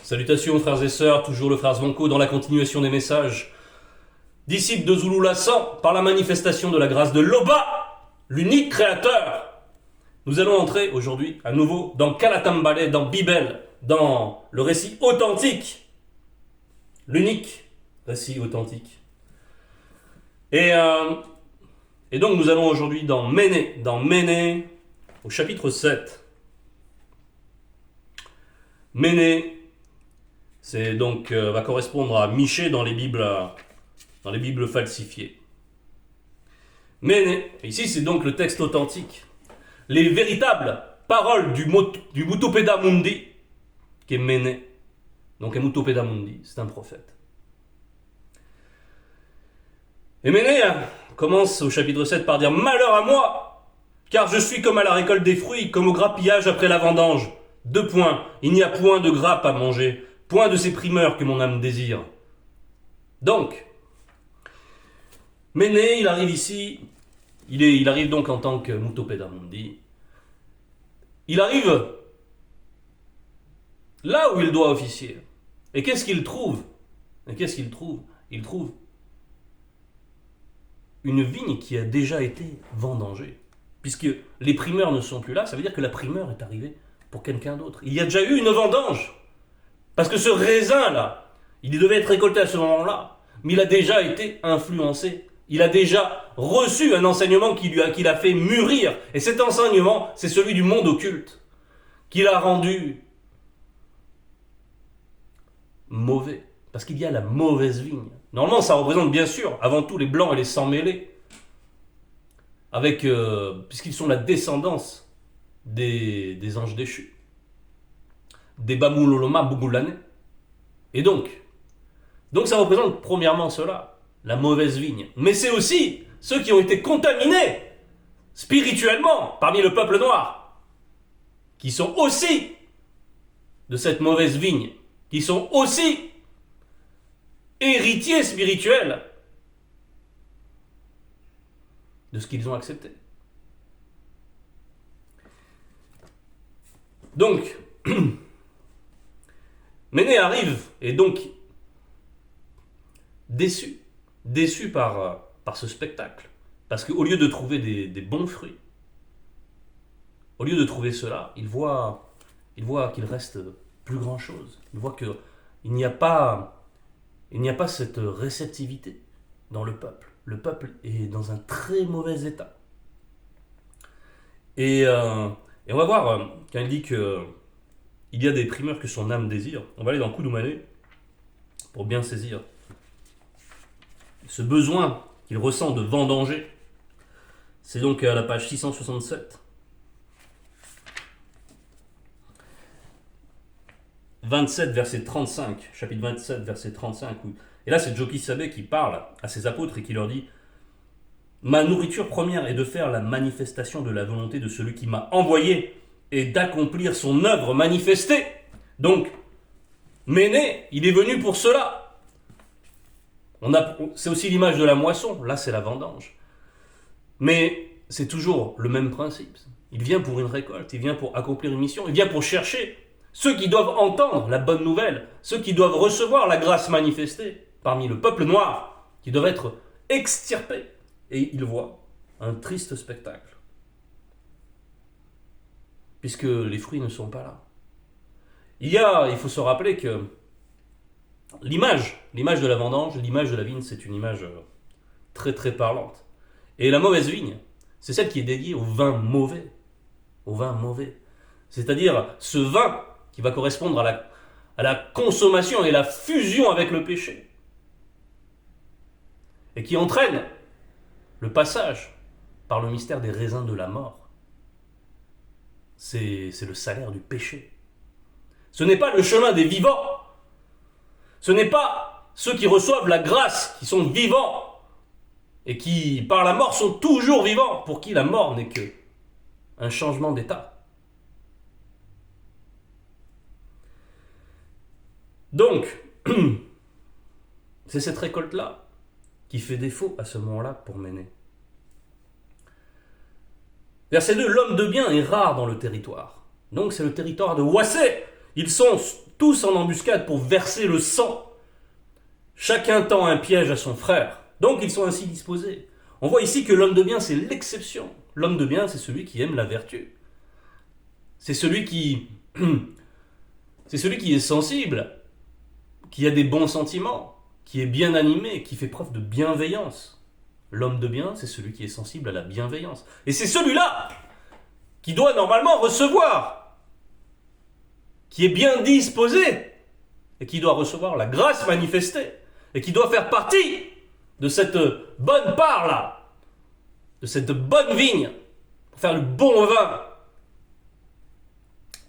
Salutations frères et sœurs, toujours le frère Zvonko dans la continuation des messages. Disciples de Zulu Lassan, par la manifestation de la grâce de Loba, l'unique créateur. Nous allons entrer aujourd'hui à nouveau dans Kalatambale, dans Bibel, dans le récit authentique. L'unique récit authentique. Et donc nous allons aujourd'hui dans Méné, au chapitre 7. Méné, c'est donc va correspondre à Michée dans les Bibles falsifiées. Méné, ici c'est donc le texte authentique. Les véritables paroles du Mutupeda Mundi, qui est Méné. Donc Mutupeda Mundi, c'est un prophète. Et Méné commence au chapitre 7 par dire « Malheur à moi, car je suis comme à la récolte des fruits, comme au grappillage après la vendange. 2 points, il n'y a point de grappe à manger, point de ces primeurs que mon âme désire. » Donc, Méné, il arrive ici, il arrive donc en tant que Mutupeda Mundi. Il arrive là où il doit officier. Et qu'est-ce qu'il trouve? Il trouve une vigne qui a déjà été vendangée. Puisque les primeurs ne sont plus là, ça veut dire que la primeur est arrivée pour quelqu'un d'autre. Il y a déjà eu une vendange. Parce que ce raisin-là, il devait être récolté à ce moment-là, mais il a déjà été influencé. Il a déjà reçu un enseignement qui l'a fait mûrir. Et cet enseignement, c'est celui du monde occulte, qui l'a rendu mauvais. Parce qu'il y a la mauvaise vigne. Normalement, ça représente bien sûr, avant tout, les blancs et les sans mêlés. Puisqu'ils sont la descendance des anges déchus. Des Bamuloloma Bugulane. Et donc ça représente premièrement cela, la mauvaise vigne. Mais c'est aussi ceux qui ont été contaminés spirituellement parmi le peuple noir, qui sont aussi de cette mauvaise vigne, qui sont aussi héritiers spirituels de ce qu'ils ont accepté. Donc, Méné arrive et donc déçu par ce spectacle, parce qu'au lieu de trouver des bons fruits, au lieu de trouver cela, il voit qu'il reste plus grand chose. Il voit qu'il n'y a pas cette réceptivité dans le peuple. Le peuple est dans un très mauvais état. Et on va voir, quand il dit qu'il y a des primeurs que son âme désire, on va aller dans Koudoumane pour bien saisir ce besoin qu'il ressent de vendanger. C'est donc à la page 667. 27, verset 35, chapitre 27, verset 35. Et là, c'est Joki Sabé qui parle à ses apôtres et qui leur dit « Ma nourriture première est de faire la manifestation de la volonté de celui qui m'a envoyé et d'accomplir son œuvre manifestée. » Donc, Méné, il est venu pour cela. C'est aussi l'image de la moisson. Là, c'est la vendange. Mais c'est toujours le même principe. Il vient pour une récolte, il vient pour accomplir une mission, il vient pour chercher ceux qui doivent entendre la bonne nouvelle, ceux qui doivent recevoir la grâce manifestée parmi le peuple noir, qui doivent être extirpés. Et il voit un triste spectacle. Puisque les fruits ne sont pas là. Il faut se rappeler que l'image de la vendange, l'image de la vigne, c'est une image très très parlante. Et la mauvaise vigne, c'est celle qui est dédiée au vin mauvais. Au vin mauvais. C'est-à-dire ce vin qui va correspondre à la consommation et la fusion avec le péché. Et qui entraîne le passage par le mystère des raisins de la mort. C'est le salaire du péché. Ce n'est pas le chemin des vivants. Ce n'est pas ceux qui reçoivent la grâce, qui sont vivants, et qui, par la mort, sont toujours vivants, pour qui la mort n'est que un changement d'état. Donc, c'est cette récolte-là qui fait défaut à ce moment-là pour Méné. Verset 2, l'homme de bien est rare dans le territoire. Donc c'est le territoire de Wassé. Ils sont tous en embuscade pour verser le sang. Chacun tend un piège à son frère. Donc ils sont ainsi disposés. On voit ici que l'homme de bien, c'est l'exception. L'homme de bien, c'est celui qui aime la vertu. C'est celui qui est sensible, qui a des bons sentiments, qui est bien animé, qui fait preuve de bienveillance. L'homme de bien, c'est celui qui est sensible à la bienveillance. Et c'est celui-là qui doit normalement recevoir, qui est bien disposé, et qui doit recevoir la grâce manifestée, et qui doit faire partie de cette bonne part-là, de cette bonne vigne, pour faire le bon vin,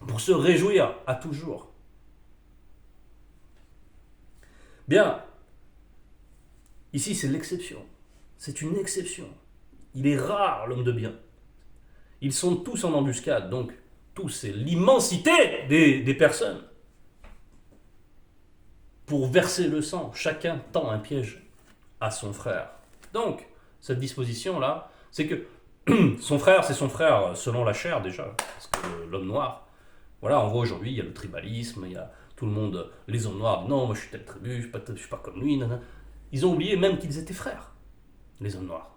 pour se réjouir à toujours. Bien, ici c'est l'exception. C'est une exception. Il est rare l'homme de bien. Ils sont tous en embuscade, donc tous, c'est l'immensité des personnes. Pour verser le sang, chacun tend un piège à son frère. Donc, cette disposition-là, c'est que son frère, c'est son frère selon la chair déjà, parce que l'homme noir, voilà, on voit aujourd'hui, il y a le tribalisme, il y a tout le monde, les hommes noirs, non, moi je suis telle tribu, je suis pas comme lui, nanana. Ils ont oublié même qu'ils étaient frères, les hommes noirs.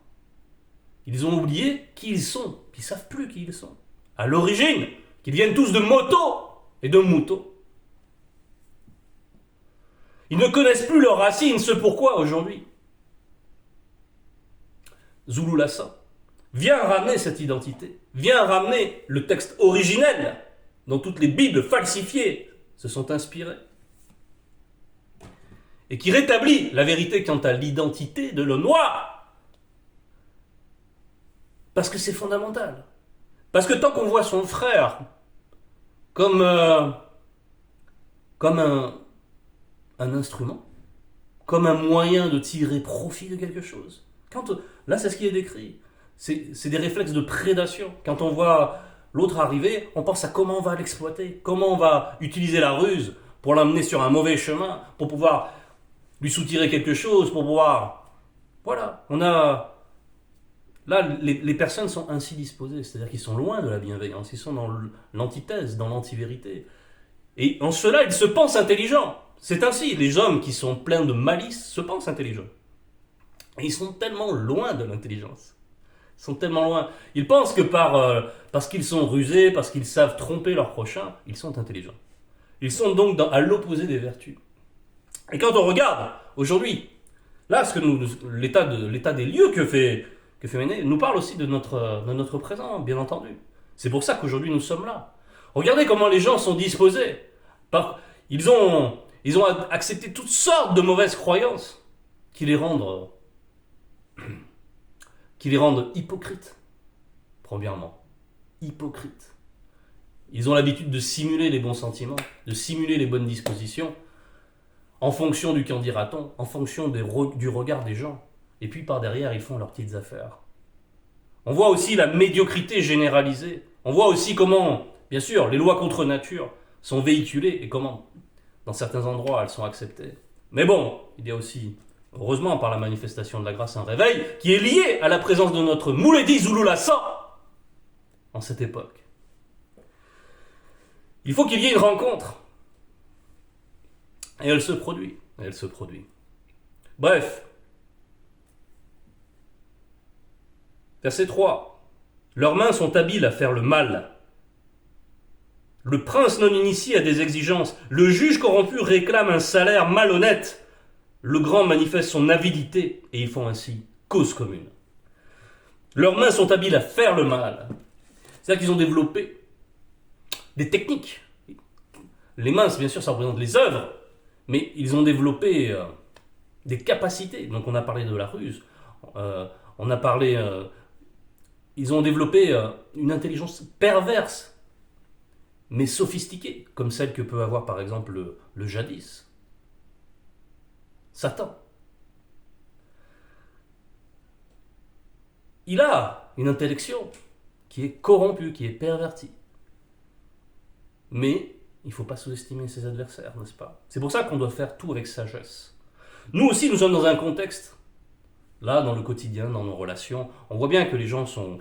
Ils ont oublié qui ils sont, qu'ils ne savent plus qui ils sont. À l'origine, qu'ils viennent tous de motos et de moutons. Ils ne connaissent plus leurs racines, ce pourquoi aujourd'hui Zoulou Lassan vient ramener cette identité, vient ramener le texte originel dont toutes les Bibles falsifiées se sont inspirées et qui rétablit la vérité quant à l'identité de l'homme noir. Parce que c'est fondamental. Parce que tant qu'on voit son frère comme un instrument, comme un moyen de tirer profit de quelque chose. Là, c'est ce qui est décrit. C'est des réflexes de prédation. Quand on voit l'autre arriver, on pense à comment on va l'exploiter, comment on va utiliser la ruse pour l'amener sur un mauvais chemin, pour pouvoir lui soutirer quelque chose, pour pouvoir... Voilà, on a... Là, les personnes sont ainsi disposées, c'est-à-dire qu'ils sont loin de la bienveillance, ils sont dans l'antithèse, dans l'antivérité. Et en cela, ils se pensent intelligents. C'est ainsi, les hommes qui sont pleins de malice se pensent intelligents. Et ils sont tellement loin de l'intelligence. Ils sont tellement loin. Ils pensent que parce qu'ils sont rusés, parce qu'ils savent tromper leur prochain, ils sont intelligents. Ils sont donc à l'opposé des vertus. Et quand on regarde, aujourd'hui, là, l'état des lieux que fait Ménet nous parle aussi de notre présent, bien entendu. C'est pour ça qu'aujourd'hui nous sommes là. Regardez comment les gens sont disposés. Ils ont accepté toutes sortes de mauvaises croyances qui les rendent hypocrites. Premièrement, hypocrites. Ils ont l'habitude de simuler les bons sentiments, de simuler les bonnes dispositions, en fonction du qu'en dira-t-on, en fonction du regard des gens. Et puis par derrière, ils font leurs petites affaires. On voit aussi la médiocrité généralisée. On voit aussi comment, bien sûr, les lois contre nature sont véhiculées et comment, dans certains endroits, elles sont acceptées. Mais bon, il y a aussi, heureusement, par la manifestation de la grâce, un réveil qui est lié à la présence de notre Mouledi Zoulou Lassan en cette époque. Il faut qu'il y ait une rencontre. Et elle se produit. Bref. Verset 3. Leurs mains sont habiles à faire le mal. Le prince non initié a des exigences. Le juge corrompu réclame un salaire malhonnête. Le grand manifeste son avidité et ils font ainsi cause commune. Leurs mains sont habiles à faire le mal. C'est-à-dire qu'ils ont développé des techniques. Les mains, bien sûr, ça représente les œuvres, mais ils ont développé des capacités. Donc on a parlé de la ruse, ils ont développé une intelligence perverse, mais sophistiquée, comme celle que peut avoir par exemple le jadis. Satan. Il a une intellection qui est corrompue, qui est pervertie. Mais il ne faut pas sous-estimer ses adversaires, n'est-ce pas? C'est pour ça qu'on doit faire tout avec sagesse. Nous aussi, nous sommes dans un contexte, là, dans le quotidien, dans nos relations, on voit bien que les gens sont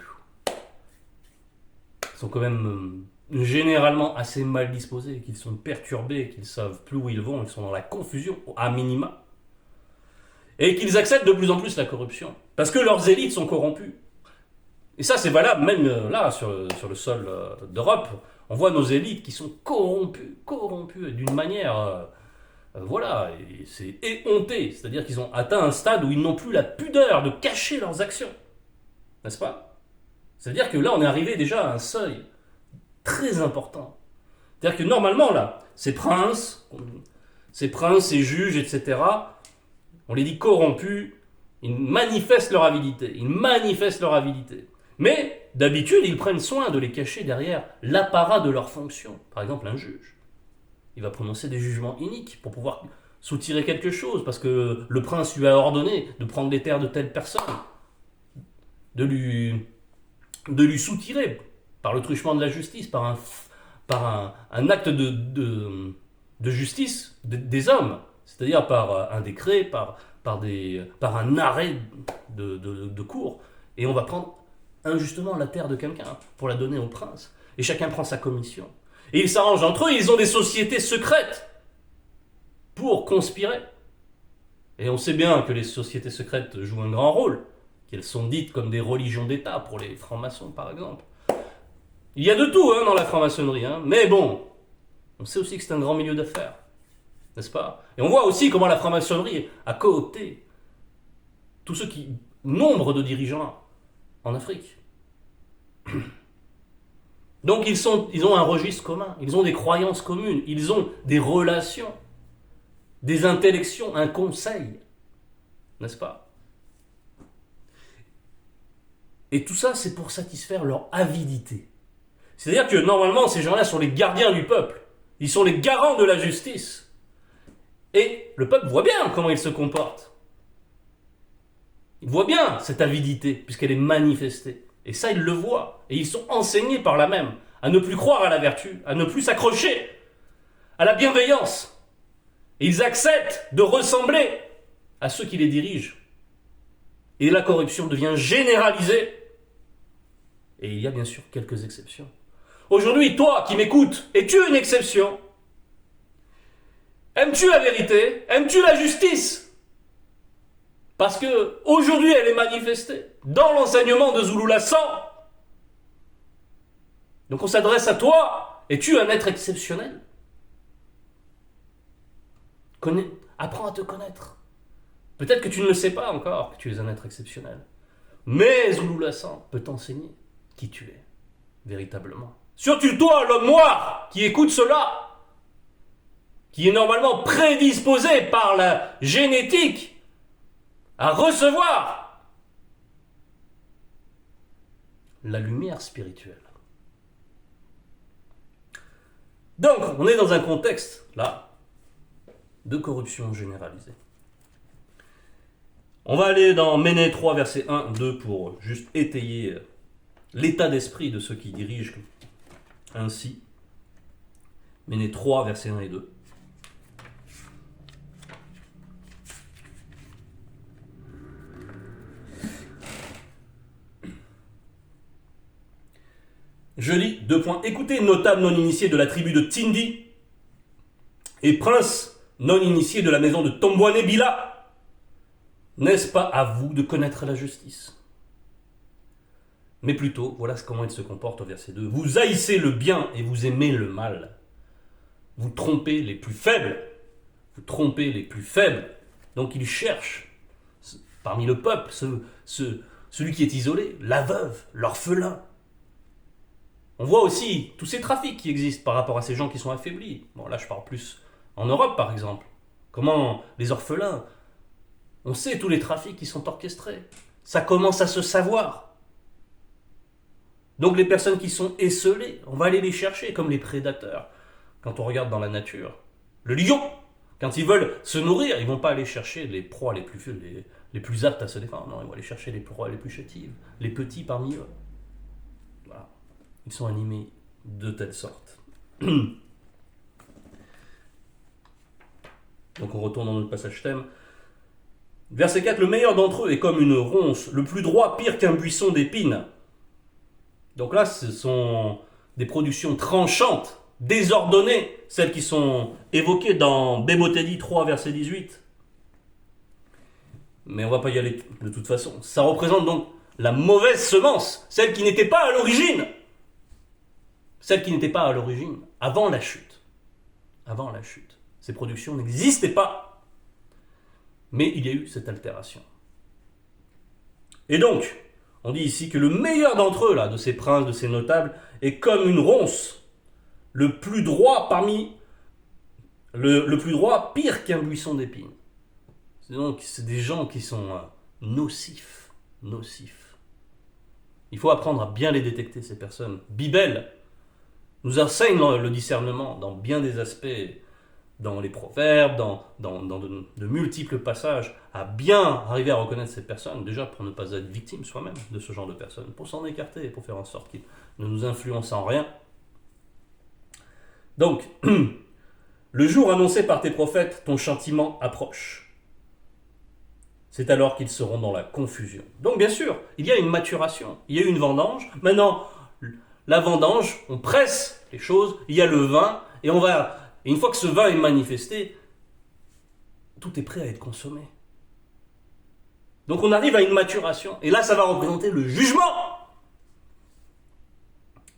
quand même généralement assez mal disposés, qu'ils sont perturbés, qu'ils savent plus où ils vont, ils sont dans la confusion, à minima, et qu'ils acceptent de plus en plus la corruption, parce que leurs élites sont corrompues. Et ça, c'est valable même là, sur le sol d'Europe. On voit nos élites qui sont corrompues d'une manière, voilà, et c'est éhonté. C'est-à-dire qu'ils ont atteint un stade où ils n'ont plus la pudeur de cacher leurs actions. N'est-ce pas? C'est-à-dire que là, on est arrivé déjà à un seuil très important. C'est-à-dire que normalement, là, ces princes, ces juges, etc., on les dit corrompus, ils manifestent leur avidité. Mais, d'habitude, ils prennent soin de les cacher derrière l'apparat de leur fonction. Par exemple, un juge. Il va prononcer des jugements iniques pour pouvoir soutirer quelque chose, parce que le prince lui a ordonné de prendre les terres de telle personne, de lui soutirer par le truchement de la justice, par un acte de justice des hommes, c'est-à-dire par un décret, par un arrêt de cour. Et on va prendre injustement la terre de quelqu'un pour la donner au prince. Et chacun prend sa commission. Et ils s'arrangent entre eux, ils ont des sociétés secrètes pour conspirer. Et on sait bien que les sociétés secrètes jouent un grand rôle, qu'elles sont dites comme des religions d'État, pour les francs-maçons par exemple. Il y a de tout dans la franc-maçonnerie, mais bon, on sait aussi que c'est un grand milieu d'affaires, n'est-ce pas? Et on voit aussi comment la franc-maçonnerie a coopté nombre de dirigeants en Afrique. Donc ils ont un registre commun, ils ont des croyances communes, ils ont des relations, des intellections, un conseil, n'est-ce pas? Et tout ça, c'est pour satisfaire leur avidité. C'est-à-dire que normalement, ces gens-là sont les gardiens du peuple, ils sont les garants de la justice. Et le peuple voit bien comment ils se comportent. Il voit bien cette avidité, puisqu'elle est manifestée. Et ça, ils le voient. Et ils sont enseignés par là même à ne plus croire à la vertu, à ne plus s'accrocher à la bienveillance. Et ils acceptent de ressembler à ceux qui les dirigent. Et la corruption devient généralisée. Et il y a bien sûr quelques exceptions. Aujourd'hui, toi qui m'écoutes, es-tu une exception? Aimes-tu la vérité? Aimes-tu la justice? Parce que aujourd'hui, elle est manifestée dans l'enseignement de Zulu Lassan. Donc on s'adresse à toi. Es-tu un être exceptionnel? Apprends à te connaître. Peut-être que tu ne le sais pas encore que tu es un être exceptionnel. Mais Zulu Lassan peut t'enseigner qui tu es, véritablement. Surtout toi, l'homme noir, qui écoute cela, qui est normalement prédisposé par la génétique à recevoir la lumière spirituelle. Donc, on est dans un contexte, là, de corruption généralisée. On va aller dans Méné 3, versets 1, 2, pour juste étayer l'état d'esprit de ceux qui dirigent ainsi. Méné 3, versets 1 et 2. Je lis 2 points. Écoutez, notables non initiés de la tribu de Tindi et princes non initiés de la maison de Tombouane Bila, n'est-ce pas à vous de connaître la justice? Mais plutôt, voilà comment il se comporte au verset 2. Vous haïssez le bien et vous aimez le mal. Vous trompez les plus faibles. Donc il cherche parmi le peuple celui qui est isolé, la veuve, l'orphelin. On voit aussi tous ces trafics qui existent par rapport à ces gens qui sont affaiblis. Bon, là, je parle plus en Europe, par exemple. Comment les orphelins, on sait tous les trafics qui sont orchestrés. Ça commence à se savoir. Donc les personnes qui sont esseulées, on va aller les chercher comme les prédateurs. Quand on regarde dans la nature, le lion, quand ils veulent se nourrir, ils ne vont pas aller chercher les proies les plus aptes à se défendre. Non, ils vont aller chercher les proies les plus chétives, les petits parmi eux. Voilà. Ils sont animés de telle sorte. Donc on retourne dans notre passage thème. Verset 4, le meilleur d'entre eux est comme une ronce, le plus droit pire qu'un buisson d'épines. Donc là, ce sont des productions tranchantes, désordonnées, celles qui sont évoquées dans Bémothédie 3, verset 18. Mais on ne va pas y aller de toute façon. Ça représente donc la mauvaise semence, celle qui n'était pas à l'origine. Celle qui n'était pas à l'origine, avant la chute. Avant la chute. Ces productions n'existaient pas. Mais il y a eu cette altération. Et donc, on dit ici que le meilleur d'entre eux, là, de ces princes, de ces notables, est comme une ronce, le plus droit parmi, le plus droit, pire qu'un buisson d'épines. Donc, c'est des gens qui sont nocifs, nocifs. Il faut apprendre à bien les détecter, ces personnes. Bibel nous enseigne le discernement dans bien des aspects, dans les proverbes, dans de multiples passages, à bien arriver à reconnaître ces personnes, déjà pour ne pas être victime soi-même de ce genre de personnes, pour s'en écarter et pour faire en sorte qu'ils ne nous influencent en rien. Donc, le jour annoncé par tes prophètes, ton châtiment approche. C'est alors qu'ils seront dans la confusion. Donc bien sûr, il y a une maturation, il y a eu une vendange. Maintenant, la vendange, on presse les choses, il y a le vin, et une fois que ce vin est manifesté, tout est prêt à être consommé. Donc on arrive à une maturation, et là ça va représenter le jugement.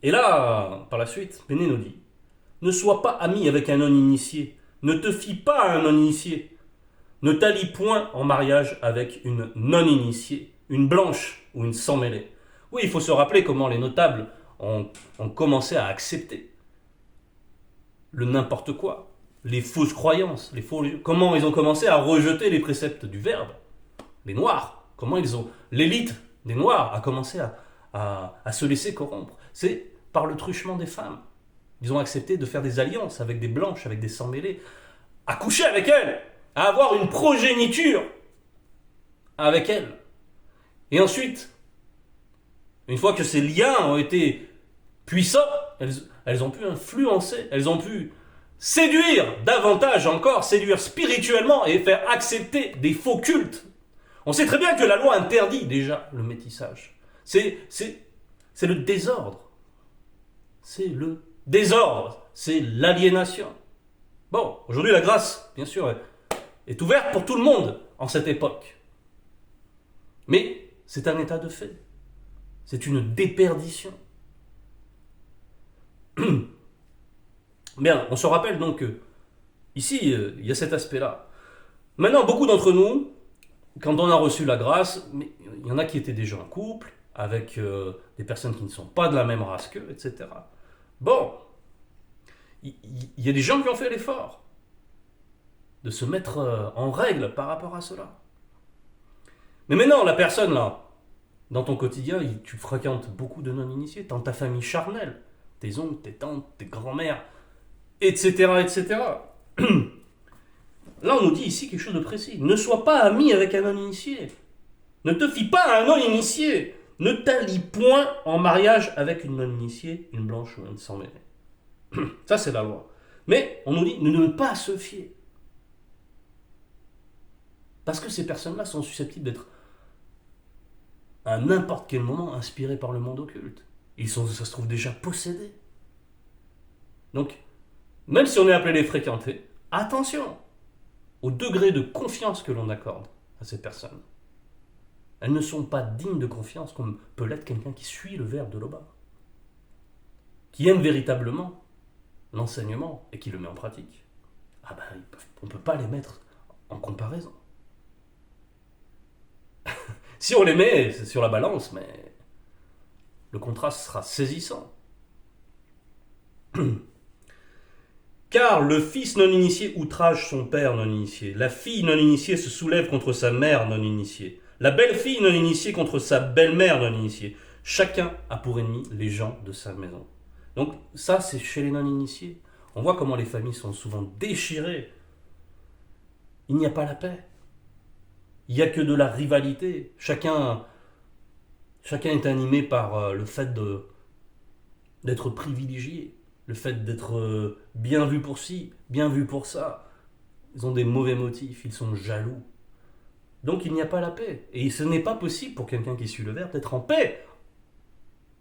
Et là, par la suite, Péné nous dit, ne sois pas ami avec un non-initié, ne te fie pas à un non-initié, ne t'allie point en mariage avec une non-initiée, une blanche ou une sans-mêlée. Oui, il faut se rappeler comment les notables ont commencé à accepter le n'importe quoi, les fausses croyances, comment ils ont commencé à rejeter les préceptes du Verbe, les Noirs, l'élite des Noirs a commencé à se laisser corrompre. C'est par le truchement des femmes. Ils ont accepté de faire des alliances avec des blanches, avec des sans-mêlés, à coucher avec elles, à avoir une progéniture avec elles. Et ensuite, une fois que ces liens ont été puissants, elles ont pu influencer, elles ont pu séduire davantage encore, séduire spirituellement et faire accepter des faux cultes. On sait très bien que la loi interdit déjà le métissage. C'est le désordre. C'est le désordre. C'est l'aliénation. Bon, aujourd'hui la grâce, bien sûr, est ouverte pour tout le monde en cette époque. Mais c'est un état de fait. C'est une déperdition. Bien, on se rappelle donc que ici, il y a cet aspect-là. Maintenant, beaucoup d'entre nous, quand on a reçu la grâce, mais il y en a qui étaient déjà en couple, avec des personnes qui ne sont pas de la même race qu'eux, etc. Bon, il y a des gens qui ont fait l'effort de se mettre en règle par rapport à cela. Mais maintenant, la personne là, dans ton quotidien, tu fréquentes beaucoup de non-initiés, dans ta famille charnelle, tes oncles, tes tantes, tes grands-mères, etc., etc. Là, on nous dit ici quelque chose de précis. Ne sois pas ami avec un non-initié. Ne te fie pas à un non-initié. Ne t'allie point en mariage avec une non-initiée, une blanche ou une sans-mêlée. Ça, c'est la loi. Mais on nous dit de ne pas se fier. Parce que ces personnes-là sont susceptibles d'être à n'importe quel moment inspirées par le monde occulte. Ça se trouve déjà possédés. Donc, même si on est appelé les fréquenter, attention au degré de confiance que l'on accorde à ces personnes. Elles ne sont pas dignes de confiance comme peut l'être quelqu'un qui suit le verbe de Loba, qui aime véritablement l'enseignement et qui le met en pratique. Ah ben, on ne peut pas les mettre en comparaison. Si on les met sur la balance, mais le contraste sera saisissant. Car le fils non-initié outrage son père non-initié. La fille non-initiée se soulève contre sa mère non-initiée. La belle-fille non-initiée contre sa belle-mère non-initiée. Chacun a pour ennemi les gens de sa maison. Donc ça, c'est chez les non-initiés. On voit comment les familles sont souvent déchirées. Il n'y a pas la paix. Il n'y a que de la rivalité. Chacun est animé par le fait d'être privilégié. Le fait d'être bien vu pour ci, bien vu pour ça. Ils ont des mauvais motifs, ils sont jaloux. Donc il n'y a pas la paix. Et ce n'est pas possible pour quelqu'un qui suit le verbe d'être en paix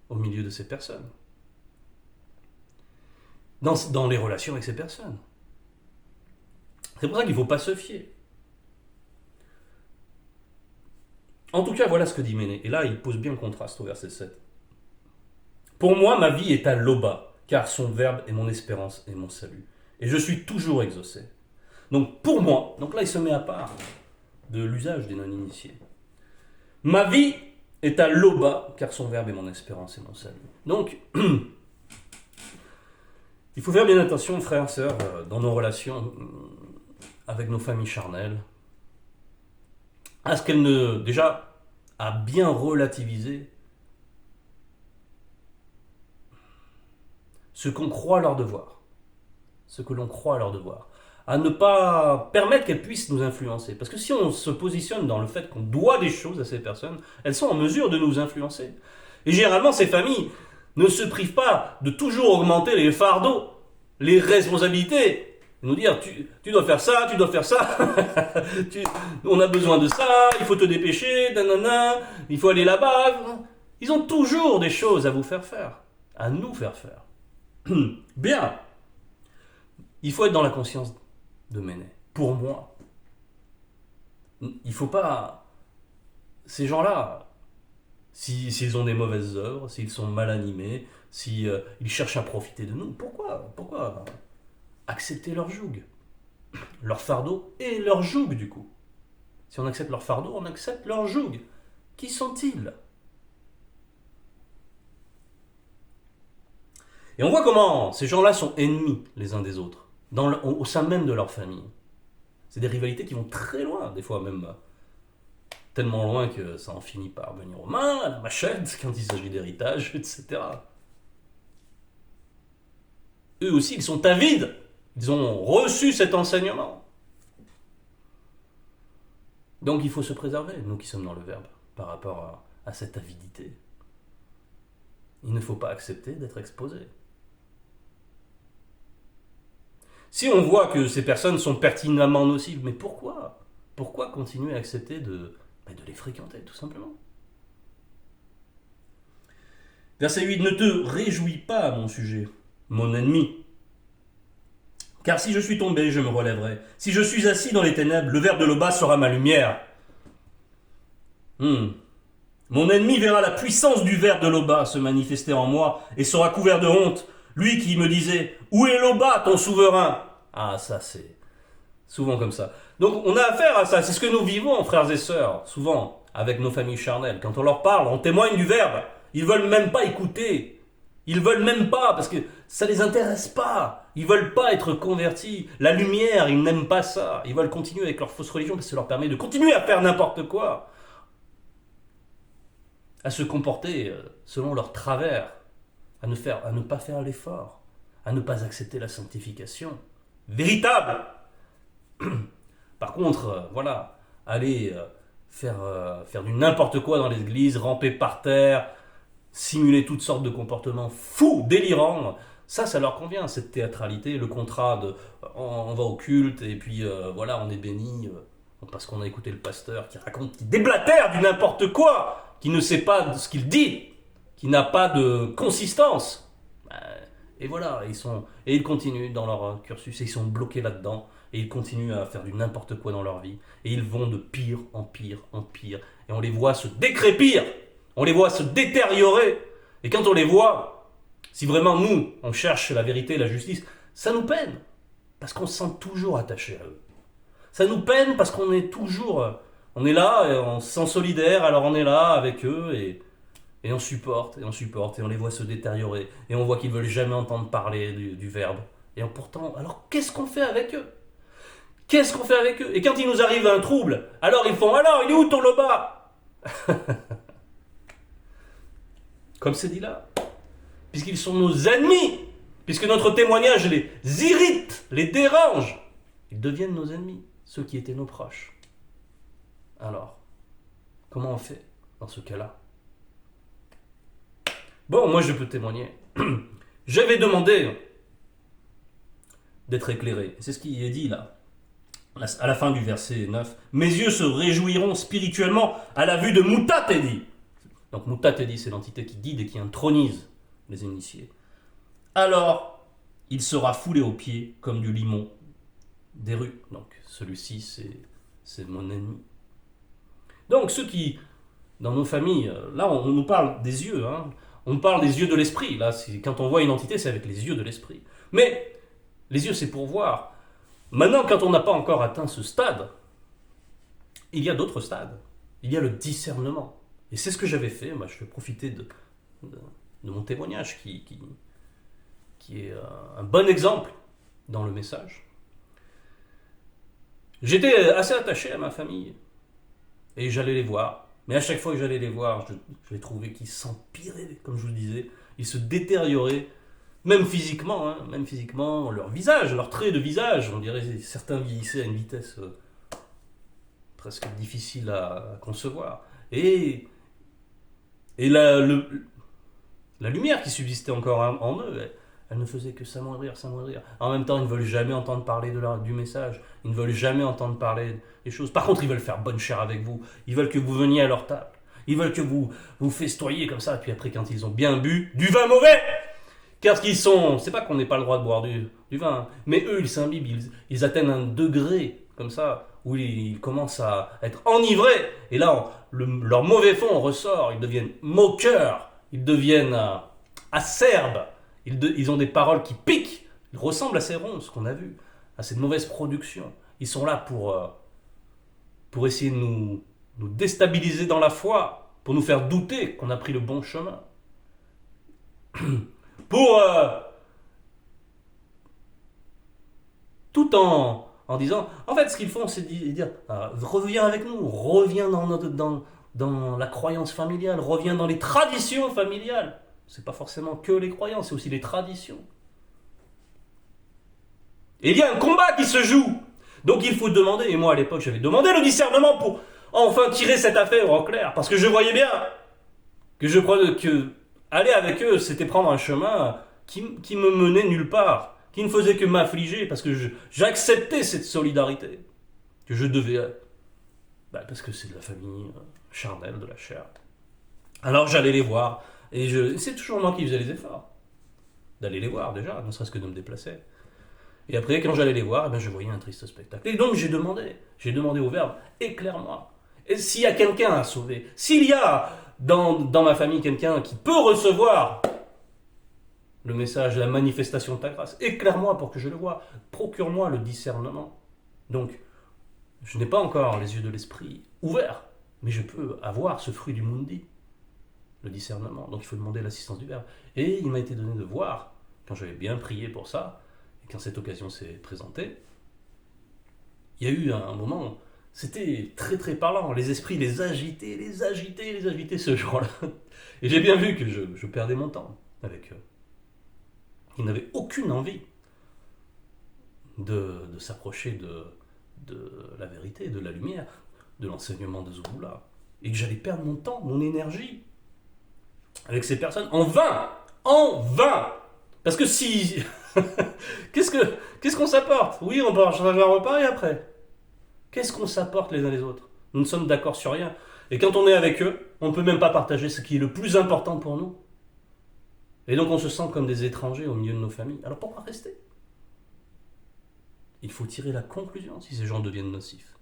au milieu de ces personnes. dans les relations avec ces personnes. C'est pour ça qu'il ne faut pas se fier. En tout cas, voilà ce que dit Méné. Et là, il pose bien le contraste au verset 7. Pour moi, ma vie est à l'aube, car son verbe est mon espérance et mon salut. Et je suis toujours exaucé. Donc pour moi, donc là il se met à part de l'usage des non-initiés. Ma vie est à l'aube, car son verbe est mon espérance et mon salut. Donc, il faut faire bien attention, frères et sœurs, dans nos relations avec nos familles charnelles, à ce qu'elles ne, déjà, à bien relativiser ce qu'on croit leur devoir, ce que l'on croit leur devoir, à ne pas permettre qu'elles puissent nous influencer. Parce que si on se positionne dans le fait qu'on doit des choses à ces personnes, elles sont en mesure de nous influencer. Et généralement, ces familles ne se privent pas de toujours augmenter les fardeaux, les responsabilités, et nous dire tu dois faire ça, tu dois faire ça, on a besoin de ça, il faut te dépêcher, nanana, il faut aller là-bas. Ils ont toujours des choses à vous faire faire, à nous faire faire. Bien, il faut être dans la conscience de Méné. Pour moi, il ne faut pas... Ces gens-là, s'ils ont des mauvaises œuvres, s'ils sont mal animés, s'ils cherchent à profiter de nous, pourquoi accepter leur joug, leur fardeau et leur joug du coup? Si on accepte leur fardeau, on accepte leur joug. Qui sont-ils? Et on voit comment ces gens-là sont ennemis les uns des autres, au sein même de leur famille. C'est des rivalités qui vont très loin, des fois même tellement loin que ça en finit par venir aux mains, à la machette, quand il s'agit d'héritage, etc. Eux aussi, ils sont avides. Ils ont reçu cet enseignement. Donc il faut se préserver, nous qui sommes dans le Verbe, par rapport à cette avidité. Il ne faut pas accepter d'être exposé. Si on voit que ces personnes sont pertinemment nocives, mais pourquoi? Pourquoi continuer à accepter de les fréquenter, tout simplement? Verset 8, ne te réjouis pas à mon sujet, mon ennemi. Car si je suis tombé, je me relèverai. Si je suis assis dans les ténèbres, le verbe de l'aube sera ma lumière. Mon ennemi verra la puissance du verbe de l'aube se manifester en moi et sera couvert de honte. Lui qui me disait « Où est l'aube, ton souverain ?» Ah, ça c'est souvent comme ça. Donc on a affaire à ça, c'est ce que nous vivons, frères et sœurs, souvent, avec nos familles charnelles. Quand on leur parle, on témoigne du verbe. Ils veulent même pas écouter. Ils veulent même pas, parce que ça les intéresse pas. Ils veulent pas être convertis. La lumière, ils n'aiment pas ça. Ils veulent continuer avec leur fausse religion, parce que ça leur permet de continuer à faire n'importe quoi. À se comporter selon leur travers. À ne pas faire l'effort. À ne pas accepter la sanctification véritable. Par contre, aller faire du n'importe quoi dans l'église, ramper par terre, simuler toutes sortes de comportements fous, délirants, ça leur convient, cette théâtralité, le contrat de on va au culte et puis on est béni parce qu'on a écouté le pasteur qui raconte, qui déblatère du n'importe quoi, qui ne sait pas ce qu'il dit, qui n'a pas de consistance. Et voilà, ils continuent dans leur cursus et ils sont bloqués là-dedans et ils continuent à faire du n'importe quoi dans leur vie et ils vont de pire en pire en pire et on les voit se décrépir, on les voit se détériorer et quand on les voit, si vraiment nous, on cherche la vérité et la justice, ça nous peine parce qu'on se sent toujours attaché à eux. Ça nous peine parce qu'on est toujours, on est là et on se sent solidaire, alors on est là avec eux et on supporte, et on les voit se détériorer, et on voit qu'ils ne veulent jamais entendre parler du verbe. Et pourtant, alors qu'est-ce qu'on fait avec eux? Qu'est-ce qu'on fait avec eux? Et quand il nous arrive un trouble, alors ils font « Alors, il est où ton loba ?» Comme c'est dit là. Puisqu'ils sont nos ennemis, puisque notre témoignage les irrite, les dérange, ils deviennent nos ennemis, ceux qui étaient nos proches. Alors, comment on fait dans ce cas-là? Bon, moi je peux témoigner. J'avais demandé d'être éclairé. C'est ce qui est dit là, à la fin du verset 9. Mes yeux se réjouiront spirituellement à la vue de Mutatedi. Donc Mutatedi, c'est l'entité qui guide et qui intronise les initiés. Alors, il sera foulé aux pieds comme du limon des rues. Donc celui-ci, c'est mon ennemi. Donc ceux qui, dans nos familles, là on nous parle des yeux, hein, on parle des yeux de l'esprit. Là, quand on voit une entité, c'est avec les yeux de l'esprit. Mais les yeux, c'est pour voir. Maintenant, quand on n'a pas encore atteint ce stade, il y a d'autres stades. Il y a le discernement. Et c'est ce que j'avais fait. Moi, je vais profiter de mon témoignage qui est un bon exemple dans le message. J'étais assez attaché à ma famille. Et j'allais les voir. Mais à chaque fois que j'allais les voir, je les trouvais qu'ils s'empiraient, comme je vous le disais. Ils se détérioraient, même physiquement, hein, même physiquement, leur visage, leurs traits de visage. On dirait que certains vieillissaient à une vitesse presque difficile à concevoir. Et la lumière qui subsistait encore en eux, elle ne faisait que s'amoindrir. En même temps, ils ne veulent jamais entendre parler du message. Ils ne veulent jamais entendre parler des choses. Par contre, ils veulent faire bonne chère avec vous. Ils veulent que vous veniez à leur table. Ils veulent que vous festoyiez comme ça. Et puis après, quand ils ont bien bu, du vin mauvais. Car qu'ils sont... C'est pas qu'on n'ait pas le droit de boire du vin. Hein, mais eux, ils s'imbibent. Ils atteignent un degré comme ça où ils commencent à être enivrés. Et là, leur mauvais fond ressort. Ils deviennent moqueurs. Ils deviennent acerbes. Ils ont des paroles qui piquent. Ils ressemblent à ces ronces qu'on a vues, à cette mauvaise production. Ils sont là pour essayer de nous déstabiliser dans la foi, pour nous faire douter qu'on a pris le bon chemin. Tout en disant... En fait, ce qu'ils font, c'est dire reviens avec nous, reviens dans la croyance familiale, reviens dans les traditions familiales. C'est pas forcément que les croyances, c'est aussi les traditions. Et il y a un combat qui se joue. Donc il faut demander, et moi à l'époque j'avais demandé le discernement pour enfin tirer cette affaire au clair, parce que je voyais bien que je croyais que aller avec eux, c'était prendre un chemin qui me menait nulle part, qui ne faisait que m'affliger, parce que j'acceptais cette solidarité que je devais, parce que c'est de la famille charnelle, de la chair. Alors j'allais les voir, et c'est toujours moi qui faisais les efforts d'aller les voir déjà, ne serait-ce que de me déplacer. Et après, quand j'allais les voir, je voyais un triste spectacle. Et donc j'ai demandé au Verbe, éclaire-moi. Et s'il y a quelqu'un à sauver, s'il y a dans ma famille quelqu'un qui peut recevoir le message, la manifestation de ta grâce, éclaire-moi pour que je le voie, procure-moi le discernement. Donc, je n'ai pas encore les yeux de l'esprit ouverts, mais je peux avoir ce fruit du mundi, le discernement. Donc il faut demander l'assistance du Verbe. Et il m'a été donné de voir, quand j'avais bien prié pour ça, et quand cette occasion s'est présentée, il y a eu un moment, c'était très très parlant, les esprits les agitaient ce jour-là. Et j'ai bien vu que je perdais mon temps avec eux. Ils n'avaient aucune envie de s'approcher de la vérité, de la lumière, de l'enseignement de Zulula. Et que j'allais perdre mon temps, mon énergie avec ces personnes en vain. Parce que si... Qu'est-ce qu'on s'apporte? Oui, on peut changer un repas et après. Qu'est-ce qu'on s'apporte les uns les autres? Nous ne sommes d'accord sur rien. Et quand on est avec eux, on ne peut même pas partager ce qui est le plus important pour nous. Et donc on se sent comme des étrangers au milieu de nos familles. Alors pourquoi rester? Il faut tirer la conclusion si ces gens deviennent nocifs.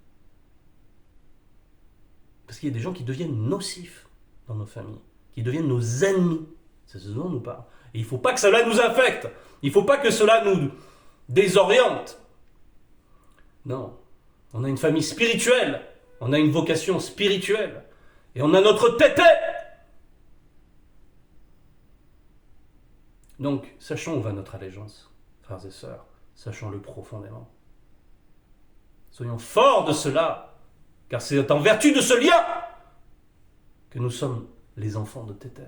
Parce qu'il y a des gens qui deviennent nocifs dans nos familles, qui deviennent nos ennemis. C'est ce dont on nous parle. Et il ne faut pas que cela nous affecte. Il ne faut pas que cela nous désoriente. Non. On a une famille spirituelle. On a une vocation spirituelle. Et on a notre tété. Donc, sachons où va notre allégeance, frères et sœurs. Sachons-le profondément. Soyons forts de cela. Car c'est en vertu de ce lien que nous sommes les enfants de Tété.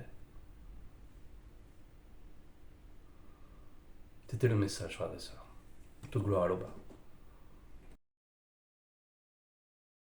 C'était le message, frères et sœurs. Toute gloire à l'Oba.